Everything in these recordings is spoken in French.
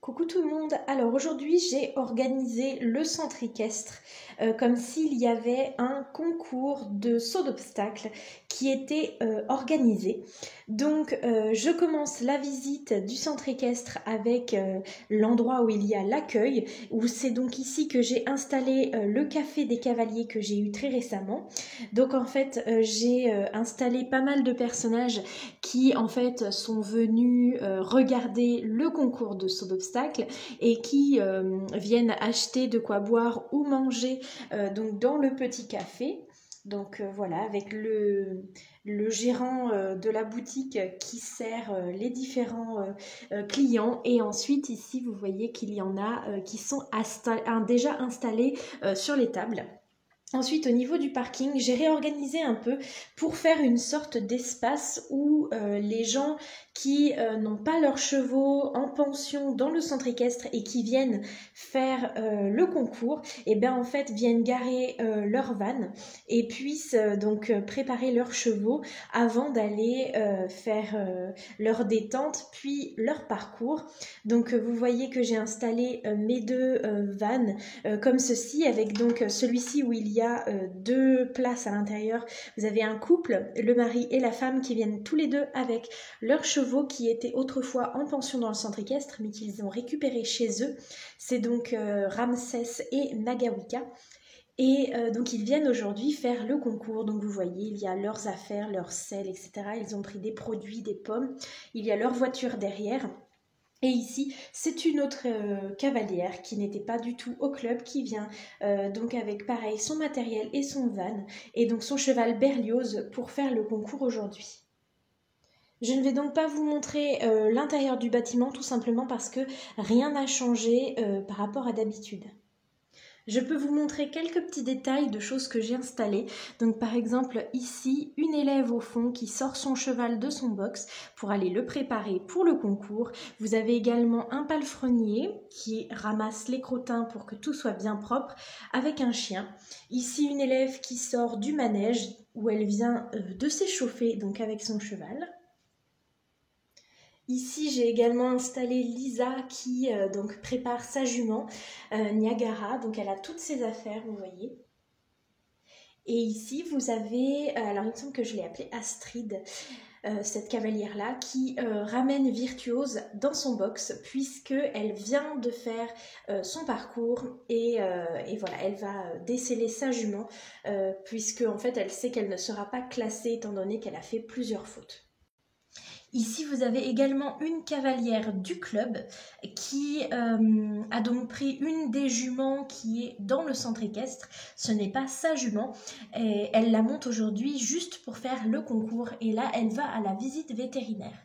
Coucou tout le monde, alors aujourd'hui j'ai organisé le centre équestre comme s'il y avait un concours de saut d'obstacles qui était organisé. Donc je commence la visite du centre équestre avec l'endroit où il y a l'accueil, où c'est donc ici que j'ai installé le café des cavaliers que j'ai eu très récemment. Donc en fait j'ai installé pas mal de personnages qui en fait sont venus regarder le concours de saut d'obstacles et qui viennent acheter de quoi boire ou manger donc dans le petit café. Donc voilà, avec le gérant de la boutique qui sert les différents clients. Et ensuite ici vous voyez qu'il y en a qui sont déjà installés sur les tables. Ensuite, au niveau du parking, j'ai réorganisé un peu pour faire une sorte d'espace où les gens qui n'ont pas leurs chevaux en pension dans le centre équestre et qui viennent faire le concours, et bien en fait viennent garer leur van et puissent donc préparer leurs chevaux avant d'aller faire leur détente puis leur parcours. Donc vous voyez que j'ai installé mes deux vannes comme ceci, avec donc celui-ci où il y a deux places à l'intérieur. Vous avez un couple, le mari et la femme, qui viennent tous les deux avec leurs chevaux qui étaient autrefois en pension dans le centre équestre mais qu'ils ont récupéré chez eux. C'est donc Ramsès et Nagawika. Et donc ils viennent aujourd'hui faire le concours. Donc vous voyez, il y a leurs affaires, leurs selles, etc. Ils ont pris des produits, des pommes. Il y a leur voiture derrière. Et ici, c'est une autre cavalière qui n'était pas du tout au club, qui vient donc avec pareil son matériel et son van, et donc son cheval Berlioz pour faire le concours aujourd'hui. Je ne vais donc pas vous montrer l'intérieur du bâtiment, tout simplement parce que rien n'a changé par rapport à d'habitude. Je peux vous montrer quelques petits détails de choses que j'ai installées. Donc par exemple ici, une élève au fond qui sort son cheval de son box pour aller le préparer pour le concours. Vous avez également un palefrenier qui ramasse les crottins pour que tout soit bien propre avec un chien. Ici une élève qui sort du manège où elle vient de s'échauffer donc avec son cheval. Ici, j'ai également installé Lisa qui donc prépare sa jument Niagara. Donc elle a toutes ses affaires, vous voyez. Et ici, vous avez, alors il me semble que je l'ai appelée Astrid, cette cavalière-là, qui ramène Virtuose dans son box puisqu'elle vient de faire son parcours et voilà, elle va déceler sa jument puisque en fait, elle sait qu'elle ne sera pas classée étant donné qu'elle a fait plusieurs fautes. Ici, vous avez également une cavalière du club qui a donc pris une des juments qui est dans le centre équestre. Ce n'est pas sa jument. Et elle la monte aujourd'hui juste pour faire le concours. Et là, elle va à la visite vétérinaire.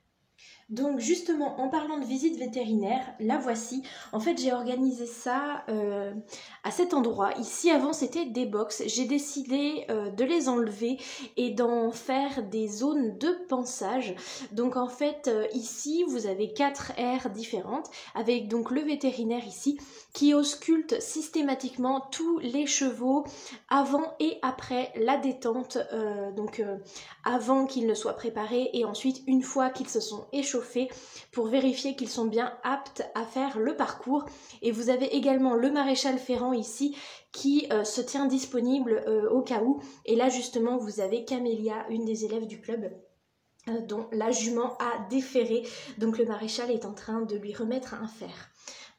Donc justement, en parlant de visite vétérinaire, la voici. En fait, j'ai organisé ça à cet endroit. Ici, avant, c'était des box. J'ai décidé de les enlever et d'en faire des zones de pansage. Donc en fait, ici, vous avez 4 aires différentes avec donc le vétérinaire ici qui ausculte systématiquement tous les chevaux avant et après la détente. Avant qu'ils ne soient préparés et ensuite une fois qu'ils se sont échauffés pour vérifier qu'ils sont bien aptes à faire le parcours. Et vous avez également le maréchal Ferrand ici qui se tient disponible au cas où. Et là justement vous avez Camélia, une des élèves du club, dont la jument a déféré. Donc le maréchal est en train de lui remettre un fer.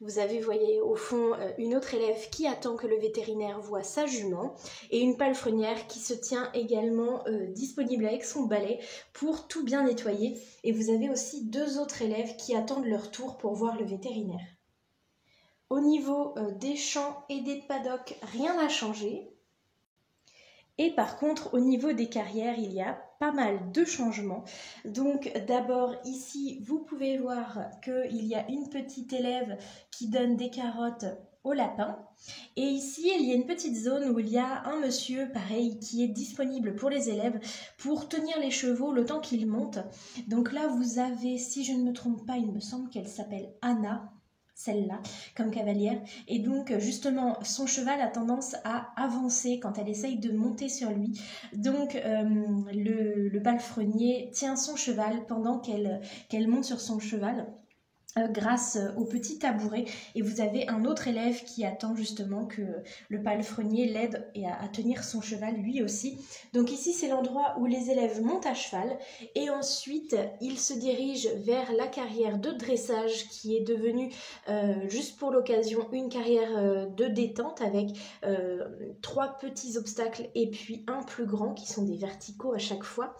Vous avez, vous voyez, au fond, une autre élève qui attend que le vétérinaire voie sa jument et une palefrenière qui se tient également disponible avec son balai pour tout bien nettoyer. Et vous avez aussi 2 autres élèves qui attendent leur tour pour voir le vétérinaire. Au niveau des champs et des paddocks, rien n'a changé. Et par contre, au niveau des carrières, il y a pas mal de changements. Donc d'abord ici, vous pouvez voir qu'il y a une petite élève qui donne des carottes au lapin. Et ici, il y a une petite zone où il y a un monsieur, pareil, qui est disponible pour les élèves pour tenir les chevaux le temps qu'ils montent. Donc là, vous avez, si je ne me trompe pas, il me semble qu'elle s'appelle Anna, celle-là, comme cavalière. Et donc, justement, son cheval a tendance à avancer quand elle essaye de monter sur lui. Donc, le palefrenier tient son cheval pendant qu'elle monte sur son cheval. grâce au petit tabouret, et vous avez un autre élève qui attend justement que le palefrenier l'aide à tenir son cheval lui aussi. Donc ici c'est l'endroit où les élèves montent à cheval et ensuite ils se dirigent vers la carrière de dressage qui est devenue juste pour l'occasion une carrière de détente avec 3 petits obstacles et puis un plus grand qui sont des verticaux à chaque fois.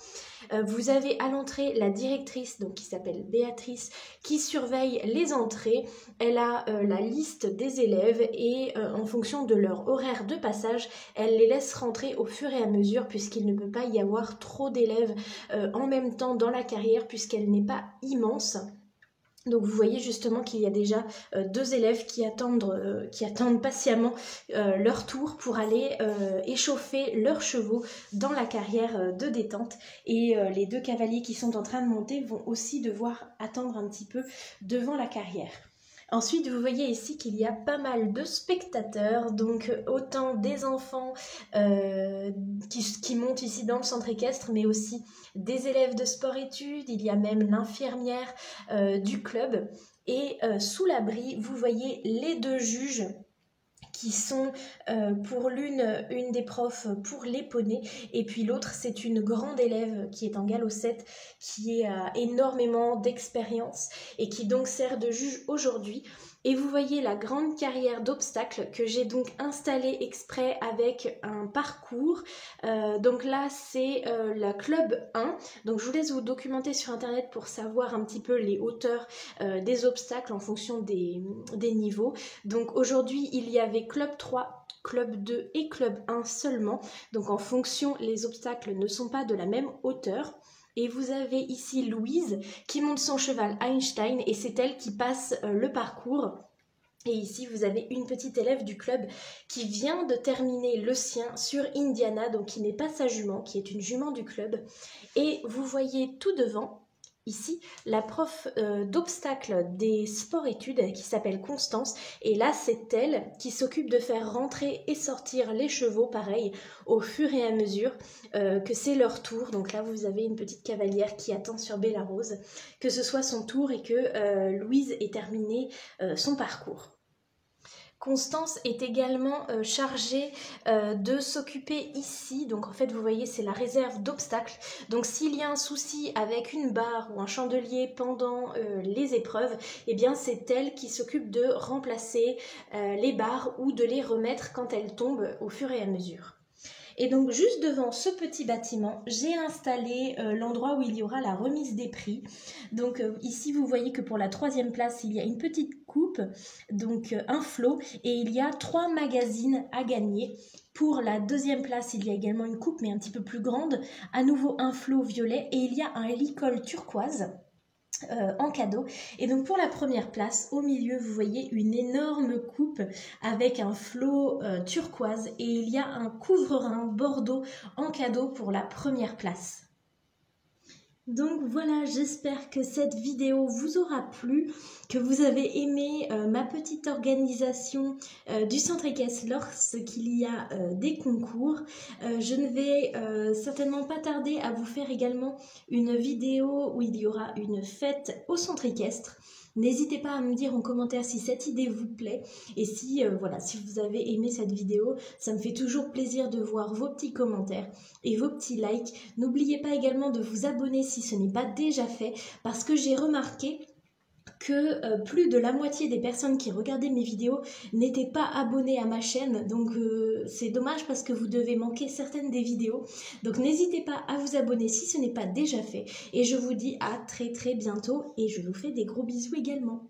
Vous avez à l'entrée la directrice donc qui s'appelle Béatrice qui surveille les entrées. Elle a la liste des élèves et en fonction de leur horaire de passage, elle les laisse rentrer au fur et à mesure puisqu'il ne peut pas y avoir trop d'élèves en même temps dans la carrière puisqu'elle n'est pas immense. Donc vous voyez justement qu'il y a déjà 2 élèves qui attendent patiemment leur tour pour aller échauffer leurs chevaux dans la carrière de détente. Et les 2 cavaliers qui sont en train de monter vont aussi devoir attendre un petit peu devant la carrière. Ensuite, vous voyez ici qu'il y a pas mal de spectateurs, donc autant des enfants qui montent ici dans le centre équestre, mais aussi des élèves de sport-études, il y a même l'infirmière du club. Et sous l'abri, vous voyez les 2 juges qui sont pour une des profs pour les poneys et puis l'autre c'est une grande élève qui est en galopette qui a énormément d'expérience et qui donc sert de juge aujourd'hui. Et vous voyez la grande carrière d'obstacles que j'ai donc installée exprès avec un parcours. Donc là c'est la club 1, donc je vous laisse vous documenter sur internet pour savoir un petit peu les hauteurs des obstacles en fonction des niveaux. Donc aujourd'hui il y avait club 3, club 2 et club 1 seulement, donc en fonction les obstacles ne sont pas de la même hauteur. Et vous avez ici Louise qui monte son cheval Einstein et c'est elle qui passe le parcours. Et ici vous avez une petite élève du club qui vient de terminer le sien sur Indiana, donc qui n'est pas sa jument, qui est une jument du club. Et vous voyez tout devant ici la prof d'obstacles des sports-études qui s'appelle Constance, et là c'est elle qui s'occupe de faire rentrer et sortir les chevaux pareil au fur et à mesure que c'est leur tour. Donc là vous avez une petite cavalière qui attend sur Bella Rose que ce soit son tour et que Louise ait terminé son parcours. Constance est également chargée de s'occuper ici, donc en fait vous voyez c'est la réserve d'obstacles, donc s'il y a un souci avec une barre ou un chandelier pendant les épreuves, eh bien c'est elle qui s'occupe de remplacer les barres ou de les remettre quand elles tombent au fur et à mesure. Et donc juste devant ce petit bâtiment, j'ai installé l'endroit où il y aura la remise des prix. Donc ici vous voyez que pour la 3e place, il y a une petite coupe, donc un flot, et il y a 3 magazines à gagner. Pour la 2e place, il y a également une coupe mais un petit peu plus grande, à nouveau un flot violet, et il y a un licol turquoise. En cadeau. Et donc pour la 1re place, au milieu vous voyez une énorme coupe avec un flot turquoise et il y a un couvre-rein bordeaux en cadeau pour la 1re place. Donc voilà, j'espère que cette vidéo vous aura plu, que vous avez aimé ma petite organisation du centre équestre lorsqu'il y a des concours. Je ne vais certainement pas tarder à vous faire également une vidéo où il y aura une fête au centre équestre. N'hésitez pas à me dire en commentaire si cette idée vous plaît et si, si vous avez aimé cette vidéo. Ça me fait toujours plaisir de voir vos petits commentaires et vos petits likes. N'oubliez pas également de vous abonner si ce n'est pas déjà fait parce que j'ai remarqué que plus de la moitié des personnes qui regardaient mes vidéos n'étaient pas abonnées à ma chaîne, donc c'est dommage parce que vous devez manquer certaines des vidéos. Donc n'hésitez pas à vous abonner si ce n'est pas déjà fait et je vous dis à très bientôt et je vous fais des gros bisous également.